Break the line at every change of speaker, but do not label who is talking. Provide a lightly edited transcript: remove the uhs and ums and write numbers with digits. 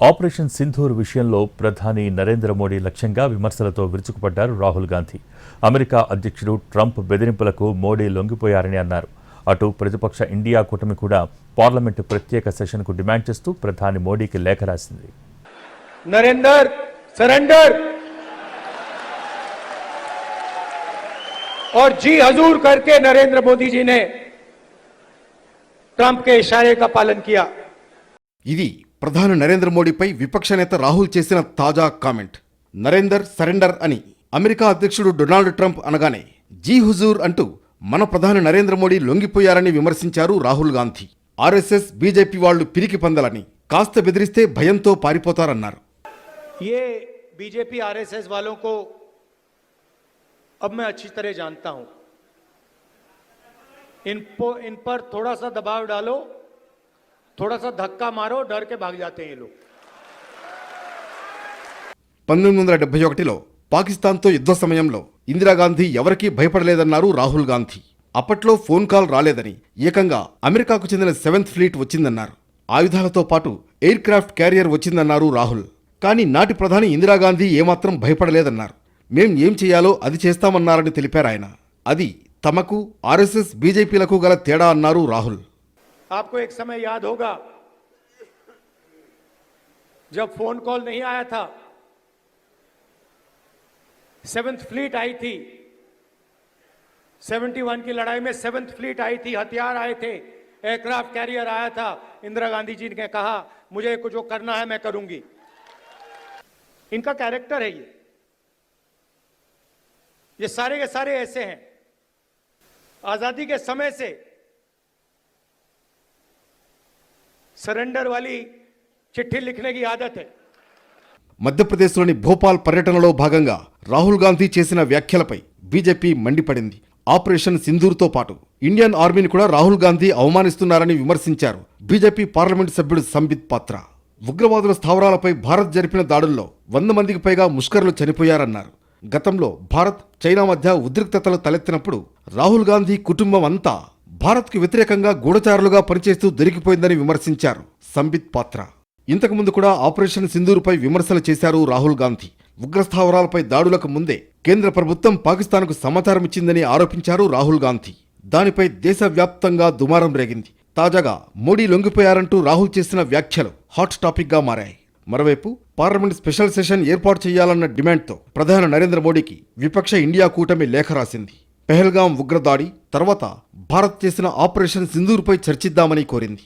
Operation Sindoor విషయంలో ప్రధాని నరేంద్ర మోడీ లక్ష్యంగా విమర్శలతో విరుచుకుపడ్డారు రాహుల్ గాంధీ. అమెరికా అధ్యక్షుడు ట్రంప్ బెదిరింపులకు మోడీ లొంగిపోయారని అన్నారు. అటు ప్రతిపక్ష ఇండియా కూటమి కూడా పార్లమెంటు ప్రత్యేక సెషన్కు డిమాండ్ చేస్తూ ప్రధాని మోడీకి లేఖ రాసింది.
नरेंद्र सरेंडर और जी हजूर करके नरेंद्र मोदी जी ने ट्रंप के इशारे का पालन किया.
ఇది ప్రధాని నరేంద్ర మోడీపై విపక్ష నేత రాహుల్ చేసిన తాజా కామెంట్. నరేందర్ సరెండర్ అని అమెరికా అధ్యక్షుడు డొనాల్డ్ ట్రంప్ అనగానే జీ హుజూర్ అంటూ మన ప్రధాని నరేంద్ర మోడీ లొంగిపోయారని విమర్శించారు రాహుల్ గాంధీ. ఆర్ఎస్ఎస్ బీజేపీ వాళ్లు పిరికి పందలని, కాస్త బెదిరిస్తే భయంతో పారిపోతారన్నారు.
ये बीजेपी आरएसएस वालों को अब मैं अच्छी तरह जानता हूं. इन पर थोड़ा सा दबाव डालो, थोड़ा सा धक्का मारो, डर के भाग जाते हैं ये लोग.
1971లో పాకిస్తాన్తో యుద్ధ సమయంలో ఇందిరాగాంధీ ఎవరికీ భయపడలేదన్నారు రాహుల్ గాంధీ. అప్పట్లో ఫోన్ కాల్ రాలేదని, ఏకంగా అమెరికాకు చెందిన 7th ఫ్లీట్ వచ్చిందన్నారు. ఆయుధాలతో పాటు ఎయిర్ క్రాఫ్ట్ క్యారియర్ వచ్చిందన్నారు రాహుల్. కానీ నాటి ప్రధాని ఇందిరాగాంధీ ఏమాత్రం భయపడలేదన్నారు. మేం ఏం చేయాలో అది చేస్తామన్నారని తెలిపారాయన. అది తమకు ఆర్ఎస్ఎస్ బీజేపీలకు గల తేడా అన్నారు రాహుల్.
आपको एक समय याद होगा जब फोन कॉल नहीं आया था, 7th फ्लीट आई थी. 71 की लड़ाई में 7th फ्लीट आई थी, हथियार आए थे, एयरक्राफ्ट कैरियर आया था. इंदिरा गांधी जी ने कहा मुझे कुछ जो करना है मैं करूंगी. इनका कैरेक्टर है ये सारे के सारे ऐसे हैं. आजादी के समय से सरेंडर वाली चिट्ठी लिखने की आदत है.
మధ్యప్రదేశ్లోని భోపాల్ పర్యటనలో భాగంగా రాహుల్ గాంధీ చేసిన వ్యాఖ్యలపై బీజేపీ మండిపడింది. ఆపరేషన్ సింధూర్తో పాటు ఇండియన్ ఆర్మీని కూడా రాహుల్ గాంధీ అవమానిస్తున్నారని విమర్శించారు బీజేపీ పార్లమెంటు సభ్యుడు సంబిత్ పాత్ర. ఉగ్రవాదుల స్థావరాలపై భారత్ జరిపిన దాడుల్లో 100 మందికి పైగా ముష్కరులు చనిపోయారన్నారు. గతంలో భారత్ చైనా మధ్య ఉద్రిక్తతలు తలెత్తినప్పుడు రాహుల్ గాంధీ కుటుంబం అంతా భారత్కు వ్యతిరేకంగా గూఢచారులుగా పనిచేస్తూ దొరికిపోయిందని విమర్శించారు సంబిత్ పాత్ర. ఇంతకుముందు కూడా ఆపరేషన్ సింధూర్పై విమర్శలు చేశారు రాహుల్ గాంధీ. ఉగ్రస్థావరాలపై దాడులకు ముందే కేంద్ర ప్రభుత్వం పాకిస్తాన్కు సమాచారం ఇచ్చిందని ఆరోపించారు రాహుల్ గాంధీ. దానిపై దేశవ్యాప్తంగా దుమారం రేగింది. తాజాగా మోడీ లొంగిపోయారంటూ రాహుల్ చేసిన వ్యాఖ్యలు హాట్ టాపిక్ గా మారాయి. మరోవైపు పార్లమెంట్ స్పెషల్ సెషన్ ఏర్పాటు చేయాలన్న డిమాండ్తో ప్రధాని నరేంద్ర మోడీకి విపక్ష ఇండియా కూటమి లేఖ రాసింది. పెహల్గాం ఉగ్రదాడి తర్వాత భారత్ చేసిన ఆపరేషన్ సింధూర్పై చర్చిద్దామని కోరింది.